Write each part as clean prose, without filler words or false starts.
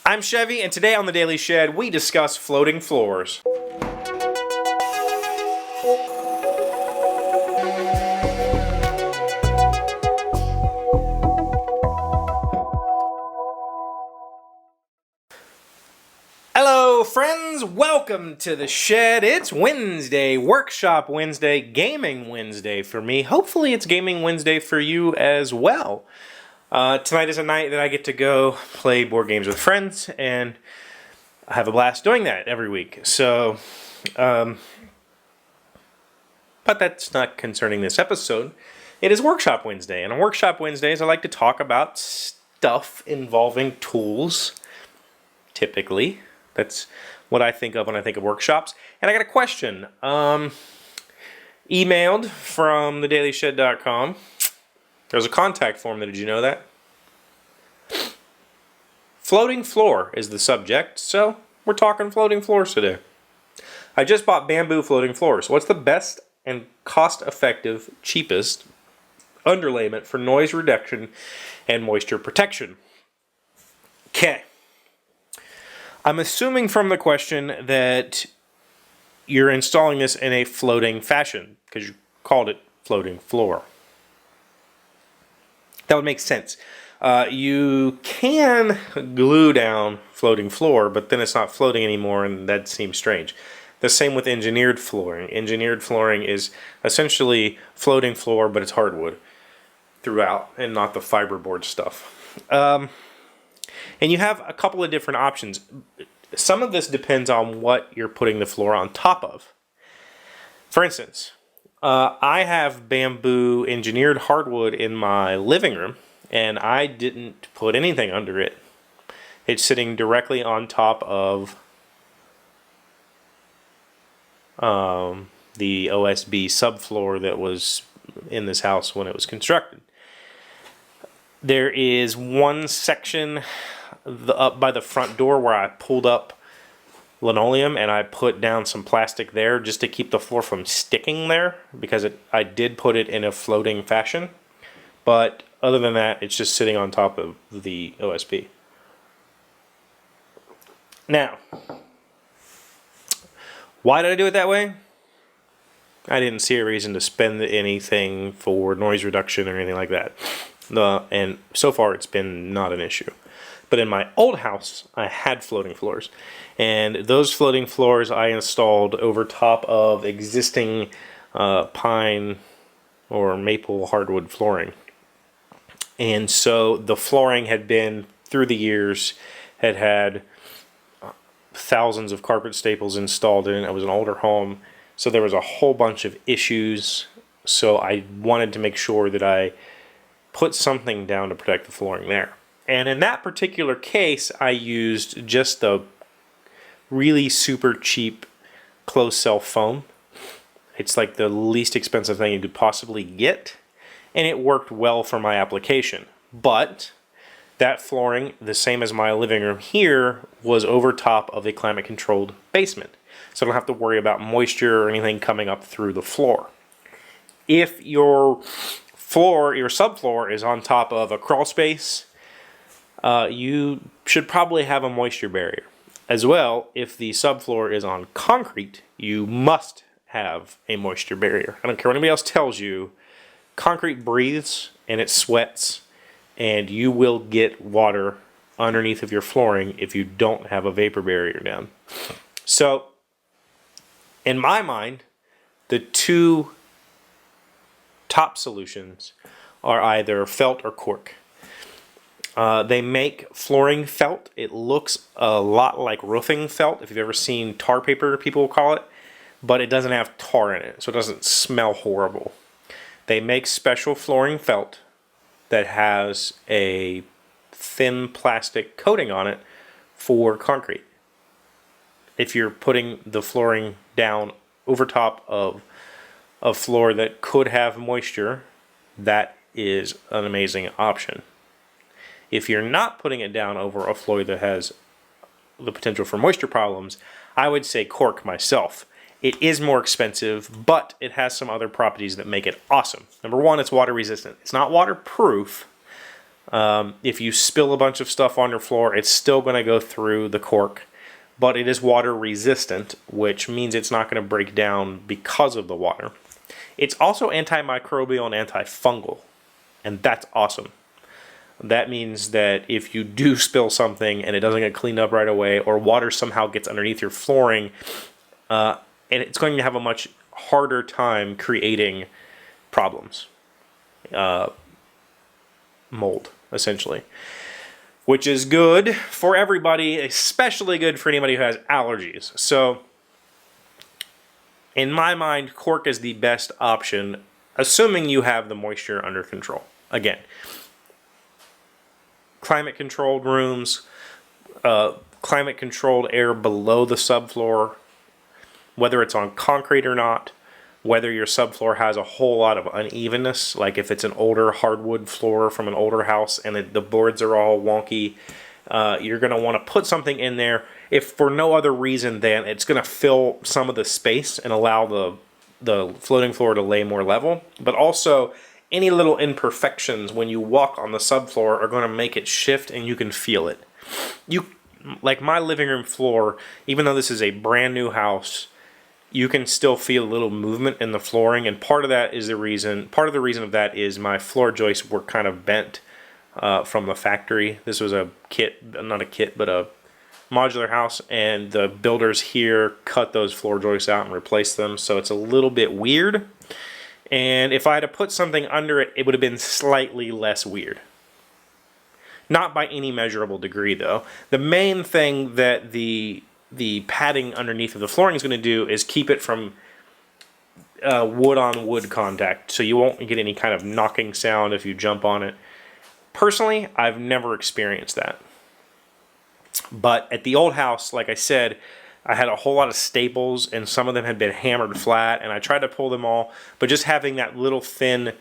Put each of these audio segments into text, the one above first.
I'm Chevy, and today on the Daily Shed, we discuss floating floors. Hello, friends. Welcome to the shed. It's Wednesday, Workshop Wednesday, Gaming Wednesday for me. Hopefully it's Gaming Wednesday for you as well. Tonight is a night that I get to go play board games with friends, and I have a blast doing that every week. So, but that's not concerning this episode. It is Workshop Wednesday, and on Workshop Wednesdays I like to talk about stuff involving tools, typically. That's what I think of when I think of workshops. And I got a question. Emailed from thedailyshed.com. There's a contact form. Did you know that? Floating floor is the subject, so we're talking floating floors today. I just bought bamboo floating floors. What's the best and cost-effective, cheapest underlayment for noise reduction and moisture protection? Okay. I'm assuming from the question that you're installing this in a floating fashion because you called it floating floor. That would make sense. You can glue down floating floor, but then it's not floating anymore, and that seems strange. The same with engineered flooring. Engineered flooring is essentially floating floor, but it's hardwood throughout, and not the fiberboard stuff. And you have a couple of different options. Some of this depends on what you're putting the floor on top of. For instance, I have bamboo engineered hardwood in my living room, and I didn't put anything under it. It's sitting directly on top of the OSB subfloor that was in this house when it was constructed. There is one section up by the front door where I pulled up linoleum and I put down some plastic there just to keep the floor from sticking there, because I did put it in a floating fashion. But other than that, it's just sitting on top of the OSB. Now, why did I do it that way? I didn't see a reason to spend anything for noise reduction or anything like that. And so far it's been not an issue. But in my old house, I had floating floors. And those floating floors I installed over top of existing pine or maple hardwood flooring. And so the flooring had been, through the years, had thousands of carpet staples installed in it. It was an older home, so there was a whole bunch of issues. So I wanted to make sure that I put something down to protect the flooring there. And in that particular case, I used just the really super cheap closed cell foam. It's like the least expensive thing you could possibly get, and it worked well for my application. But that flooring, the same as my living room here, was over top of a climate-controlled basement. So I don't have to worry about moisture or anything coming up through the floor. If your floor, your subfloor, is on top of a crawl space, you should probably have a moisture barrier. As well, if the subfloor is on concrete, you must have a moisture barrier. I don't care what anybody else tells you, concrete breathes and it sweats, and you will get water underneath of your flooring if you don't have a vapor barrier down. So, in my mind, the two top solutions are either felt or cork. They make flooring felt. It looks a lot like roofing felt, if you've ever seen tar paper, people will call it, but it doesn't have tar in it, so it doesn't smell horrible. They make special flooring felt that has a thin plastic coating on it for concrete. If you're putting the flooring down over top of a floor that could have moisture, that is an amazing option. If you're not putting it down over a floor that has the potential for moisture problems, I would say cork myself. It is more expensive, but it has some other properties that make it awesome. Number one, it's water resistant. It's not waterproof, If you spill a bunch of stuff on your floor, it's still going to go through the cork, but it is water resistant, which means it's not going to break down because of the water. It's also antimicrobial and antifungal, and that's awesome. That means that if you do spill something and it doesn't get cleaned up right away, or water somehow gets underneath your flooring, and it's going to have a much harder time creating problems. Mold, essentially. Which is good for everybody, especially good for anybody who has allergies. So, in my mind, cork is the best option, assuming you have the moisture under control. Again, climate-controlled rooms, climate-controlled air below the subfloor, whether it's on concrete or not, whether your subfloor has a whole lot of unevenness, like if it's an older hardwood floor from an older house and the boards are all wonky, you're going to want to put something in there, if for no other reason than it's going to fill some of the space and allow the floating floor to lay more level, but also any little imperfections when you walk on the subfloor are going to make it shift and you can feel it. Like my living room floor, even though this is a brand new house, you can still feel a little movement in the flooring, and part of the reason of that is my floor joists were kind of bent from the factory. This was a modular house, and the builders here cut those floor joists out and replaced them, so it's a little bit weird. And if I had to put something under it, it would have been slightly less weird. Not by any measurable degree, though. The main thing that the padding underneath of the flooring is going to do is keep it from wood-on-wood contact, so you won't get any kind of knocking sound if you jump on it. Personally, I've never experienced that. But at the old house, like I said, I had a whole lot of staples, and some of them had been hammered flat, and I tried to pull them all, but just having that little thin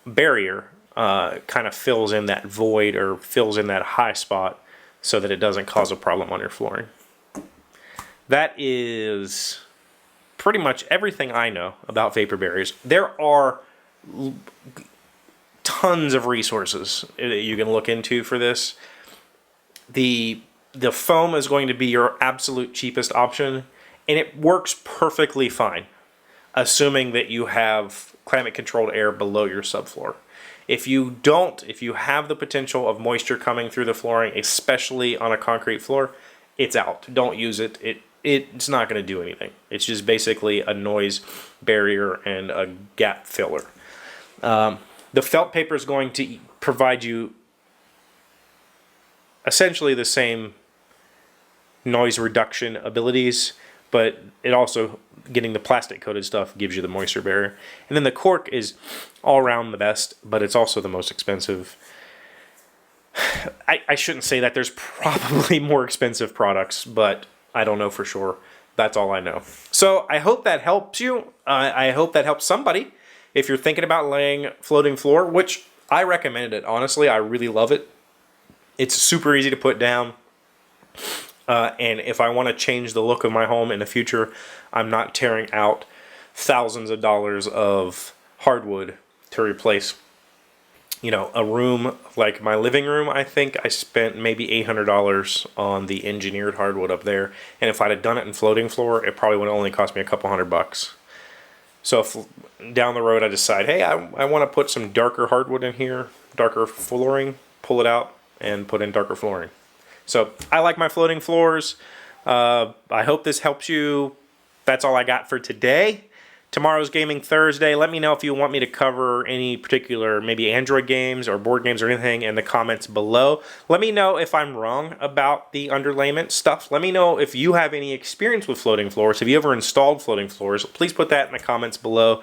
barrier kind of fills in that void or fills in that high spot so that it doesn't cause a problem on your flooring. That is pretty much everything I know about vapor barriers. There are tons of resources that you can look into for this. The foam is going to be your absolute cheapest option, and it works perfectly fine, assuming that you have climate-controlled air below your subfloor. If you have the potential of moisture coming through the flooring, especially on a concrete floor, it's out. Don't use it. It's not going to do anything. It's just basically a noise barrier and a gap filler. The felt paper is going to provide you essentially the same noise reduction abilities, but it also, getting the plastic coated stuff gives you the moisture barrier. And then the cork is all around the best, but it's also the most expensive. I shouldn't say that. There's probably more expensive products, but I don't know for sure. That's all I know. So I hope that helps you. I hope that helps somebody. If you're thinking about laying floating floor, which I recommend it, honestly, I really love it. It's super easy to put down. And if I want to change the look of my home in the future, I'm not tearing out thousands of dollars of hardwood to replace, a room like my living room. I think I spent maybe $800 on the engineered hardwood up there. And if I'd have done it in floating floor, it probably would have only cost me a couple $100. So if down the road I decide, hey, I want to put some darker hardwood in here, darker flooring, pull it out and put in darker flooring. So I like my floating floors. I hope this helps you. That's all I got for today. Tomorrow's Gaming Thursday. Let me know if you want me to cover any particular, maybe Android games or board games or anything in the comments below. Let me know if I'm wrong about the underlayment stuff. Let me know if you have any experience with floating floors. Have you ever installed floating floors? Please put that in the comments below.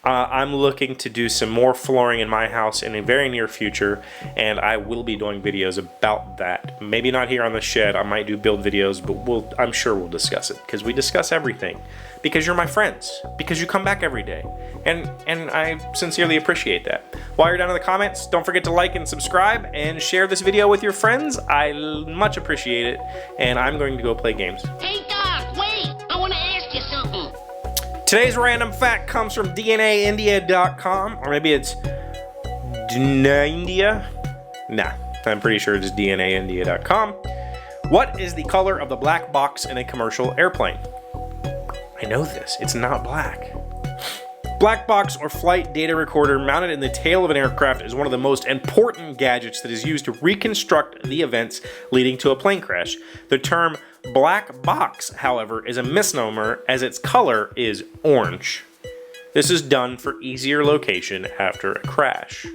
I'm looking to do some more flooring in my house in a very near future, and I will be doing videos about that. Maybe not here on the shed. I might do build videos, but I'm sure we'll discuss it, because we discuss everything. Because you're my friends. Because you come back every day. And I sincerely appreciate that. While you're down in the comments, don't forget to like and subscribe and share this video with your friends. I much appreciate it, and I'm going to go play games. Hey Doc, wait! I want to ask you something. Today's random fact comes from DNAindia.com, or maybe it's Dnaindia. Nah, I'm pretty sure it's DNAindia.com. What is the color of the black box in a commercial airplane? I know this. It's not black. Black box or flight data recorder mounted in the tail of an aircraft is one of the most important gadgets that is used to reconstruct the events leading to a plane crash. The term black box, however, is a misnomer as its color is orange. This is done for easier location after a crash.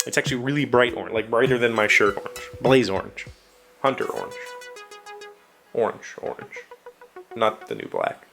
It's actually really bright orange, like brighter than my shirt orange. Blaze orange. Hunter orange. Orange. Not the new black.